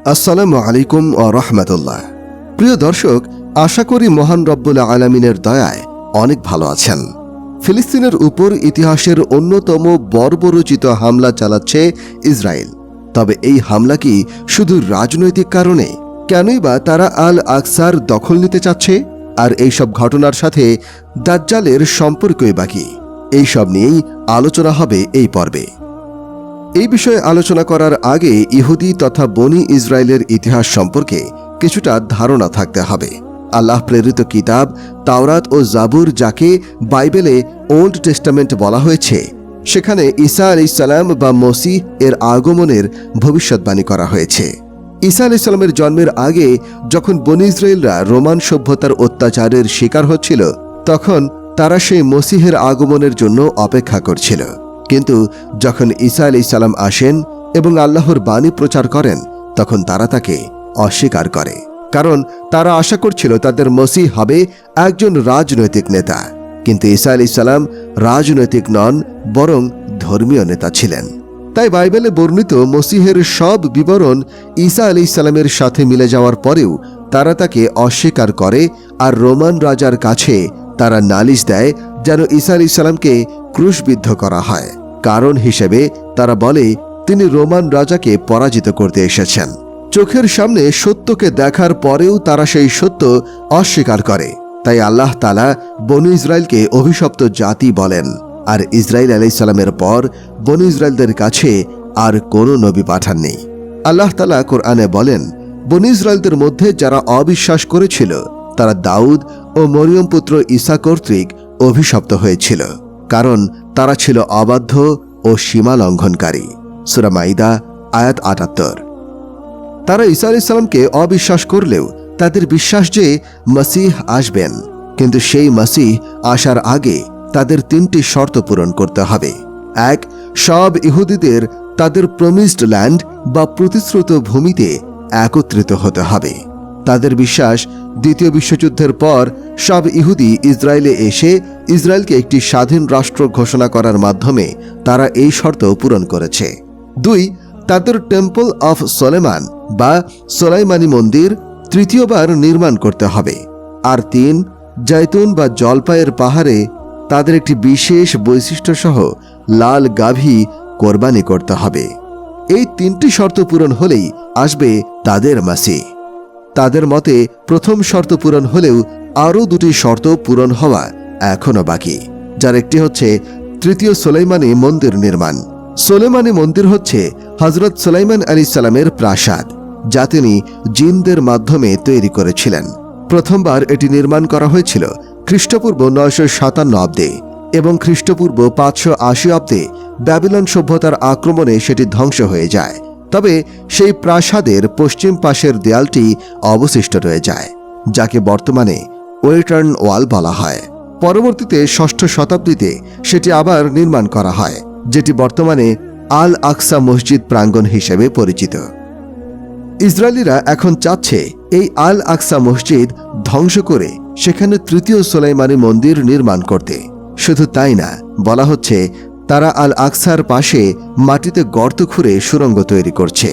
আসসালামু আলাইকুম ওয়া রাহমাতুল্লাহ। প্রিয় দর্শক, আশা করি মহান রব্বুল আলামিনের দয়ায় অনেক ভালো আছেন। ফিলিস্তিনের উপর ইতিহাসের অন্যতম বর্বরোচিত হামলা চালাচ্ছে ইসরায়েল। তবে এই হামলা কি শুধু রাজনৈতিক কারণে? কেনই বা তারা আল আকসার দখল নিতে চাচ্ছে? আর এইসব ঘটনার সাথে দাজ্জালের সম্পর্কই বা কি? এইসব নিয়েই আলোচনা হবে এই পর্বে। এই বিষয়ে আলোচনা করার আগে ইহুদি তথা বনি ইসরায়েলের ইতিহাস সম্পর্কে কিছুটা ধারণা থাকতে হবে। আল্লাহ প্রেরিত কিতাব তাওরাত ও জাবুর, যাকে বাইবেলে ওল্ড টেস্টামেন্ট বলা হয়েছে, সেখানে ঈসা আলাইহিসসালাম বা মসিহ এর আগমনের ভবিষ্যৎবাণী করা হয়েছে। ঈসা আলাইহিসসালামের জন্মের আগে যখন বনি ইসরায়েলরা রোমান সভ্যতার অত্যাচারের শিকার হচ্ছিল, তখন তারা সেই মসিহের আগমনের জন্য অপেক্ষা করছিল। কিন্তু যখন ঈসা আলাইহিসসালাম আসেন এবং আল্লাহর বাণী প্রচার করেন, তখন তারা তাকে অস্বীকার করে। কারণ তারা আশা করছিল তাদের মসিহ হবে একজন রাজনৈতিক নেতা। কিন্তু ঈসা আলাইহিসসালাম রাজনৈতিক নন, বরং ধর্মীয় নেতা ছিলেন। তাই বাইবেলে বর্ণিত মসিহের সব বিবরণ ঈসা আলাইহিসসালামের সাথে মিলে যাওয়ার পরেও তারা তাকে অস্বীকার করে। আর রোমান রাজার কাছে তারা নালিশ দেয় যেন ঈসা আলাইহিসসালামকে ক্রুশবিদ্ধ করা হয়। কারণ হিসেবে তারা বলে, তিনি রোমান রাজাকে পরাজিত করতে এসেছেন। চোখের সামনে সত্যকে দেখার পরেও তারা সেই সত্য অস্বীকার করে। তাই আল্লাহ তাআলা বনী ইসরায়েলকে অভিশপ্ত জাতি বলেন। আর ইসরাইল আলাইহিসসালামের পর বনী ইসরায়েলদের কাছে আর কোনো নবী পাঠাননি। আল্লাহ তাআলা কোরআনে বলেন, বনী ইসরায়েলদের মধ্যে যারা অবিশ্বাস করেছিল তারা দাউদ ও মরিয়ম পুত্র ঈসা কর্তৃক অভিশপ্ত হয়েছিল, কারণ তারা ছিল অবাধ্য ও সীমা লঙ্ঘনকারী। সূরা মাইদা আয়াত ৭৮। তারা ঈসা আলাইহিসসালামকে অবিশ্বাস করলেও তাদের বিশ্বাস যে মসিহ আসবেন, কিন্তু সেই মসিহ আসার আগে তাদের ৩টি শর্ত পূরণ করতে হবে। ১. সব ইহুদিদের তাদের প্রমিসড ল্যান্ড বা প্রতিশ্রুত ভূমিতে একত্রিত হতে হবে। তাদের বিশ্বাস, দ্বিতীয় বিশ্বযুদ্ধের পর সব ইহুদি ইসরায়েলে এসে ইসরায়েলকে একটি স্বাধীন রাষ্ট্র ঘোষণা করার মাধ্যমে তারা এই শর্ত পূরণ করেছে। ২. তাদের টেম্পল অফ সোলেমান বা সোলাইমানি মন্দির তৃতীয়বার নির্মাণ করতে হবে। আর ৩. জৈতুন বা জলপাইয়ের পাহাড়ে তাদের একটি বিশেষ বৈশিষ্ট্যসহ লাল গাভী কোরবানি করতে হবে। এই ৩টি শর্ত পূরণ হলেই আসবে তাদের মাসিহ। তাদের মতে প্রথম শর্ত পূরণ হলেও আরও ২টি শর্ত পূরণ হওয়া এখনও বাকি, যার একটি হচ্ছে তৃতীয় সোলাইমানি মন্দির নির্মাণ। সোলেমানি মন্দির হচ্ছে হযরত সুলাইমান আলাইহিসসালামের প্রাসাদ, যা তিনি জিনদের মাধ্যমে তৈরি করেছিলেন। প্রথমবার এটি নির্মাণ করা হয়েছিল খ্রিস্টপূর্ব ৯৫৭ অব্দে এবং খ্রিস্টপূর্ব ৫৮০ অব্দে ব্যাবিলন সভ্যতার আক্রমণে সেটি ধ্বংস হয়ে যায়। তবে সেই প্রাসাদের পশ্চিম পাশের দেয়ালটি অবশিষ্ট রয়ে যায়, যাকে বর্তমানে ওয়েটার্ন ওয়াল বলা হয়। পরবর্তীতে ৬ষ্ঠ শতাব্দীতে সেটি আবার নির্মাণ করা হয়, যেটি বর্তমানে আল আকসা মসজিদ প্রাঙ্গণ হিসেবে পরিচিত। ইসরায়েলিরা এখন চাচ্ছে এই আল আকসা মসজিদ ধ্বংস করে সেখানে তৃতীয় সোলাইমানি মন্দির নির্মাণ করতে। শুধু তাই না, বলা হচ্ছে তারা আল আকসার পাশে মাটিতে গর্ত খুঁড়ে সুড়ঙ্গ তৈরি করছে।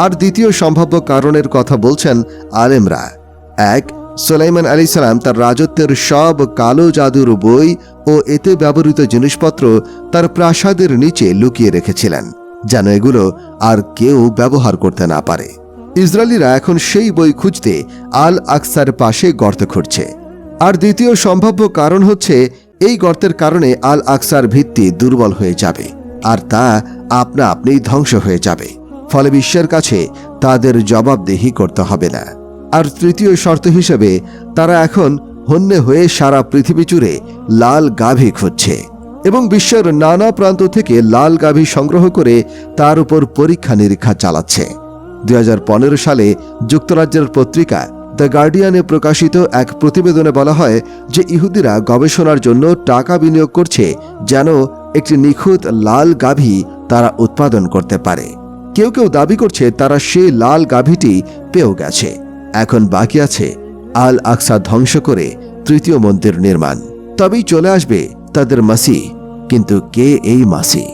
আর দ্বিতীয় সম্ভাব্য কারণের কথা বলছেন আলেমরা। ১. সুলাইমান আলাইহিসসালাম তার রাজত্বের সব কালো জাদুর বই ও এতে ব্যবহৃত জিনিসপত্র তার প্রাসাদের নিচে লুকিয়ে রেখেছিলেন, যেন এগুলো আর কেউ ব্যবহার করতে না পারে। ইসরায়েলিরা এখন সেই বই খুঁজতে আল আকসার পাশে গর্ত খুঁড়ছে। আর দ্বিতীয় সম্ভাব্য কারণ হচ্ছে এই গর্তের কারণে আল আকসার ভিত্তি দুর্বল হয়ে যাবে, আর তা আপনা আপনিই ধ্বংস হয়ে যাবে। ফলে বিশ্বের কাছে তাদের জবাবদিহি করতে হবে না। আর তৃতীয় শর্ত হিসেবে তারা এখন হন্যে হয়ে সারা পৃথিবী জুড়ে লাল গাভী খুঁজছে এবং বিশ্বের নানা প্রান্ত থেকে লাল গাভী সংগ্রহ করে তার উপর পরীক্ষা নিরীক্ষা চালাচ্ছে। ২০১৫ সালে যুক্তরাজ্যের পত্রিকা দ্য গার্ডিয়ানে প্রকাশিত এক প্রতিবেদনে বলা হয় যে ইহুদিরা গবেষণার জন্য টাকা বিনিয়োগ করছে যেন একটি নিখুঁত লাল গাভী তারা উৎপাদন করতে পারে। কেউ কেউ দাবি করছে তারা সেই লাল গাভীটি পেয়েও গেছে। এখন বাকি আছে আল আকসা ধ্বংস করে তৃতীয় মন্দির নির্মাণ। তবেই চলে আসবে তাদের মাসিহ। কিন্তু কে এই মাসিহ?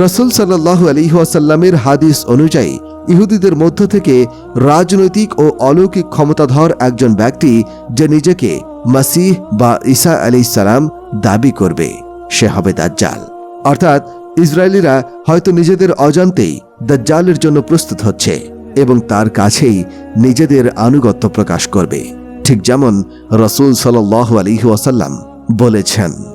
রাসূল সাল্লাল্লাহু আলাইহি ওয়াসাল্লামের হাদিস অনুযায়ী ইহুদিদের মধ্য থেকে রাজনৈতিক ও অলৌকিক ক্ষমতাধর একজন ব্যক্তি যে নিজেকে মাসিহ বা ঈসা আলাইহিসসালাম দাবি করবে, সে হবে দাজ্জাল। অর্থাৎ ইসরায়েলিরা হয়তো নিজেদের অজান্তেই দাজ্জালের জন্য প্রস্তুত হচ্ছে এবং তার কাছেই নিজেদের আনুগত্য প্রকাশ করবে, ঠিক যেমন রাসূল সাল্লাল্লাহু আলাইহি ওয়াসাল্লাম বলেছেন।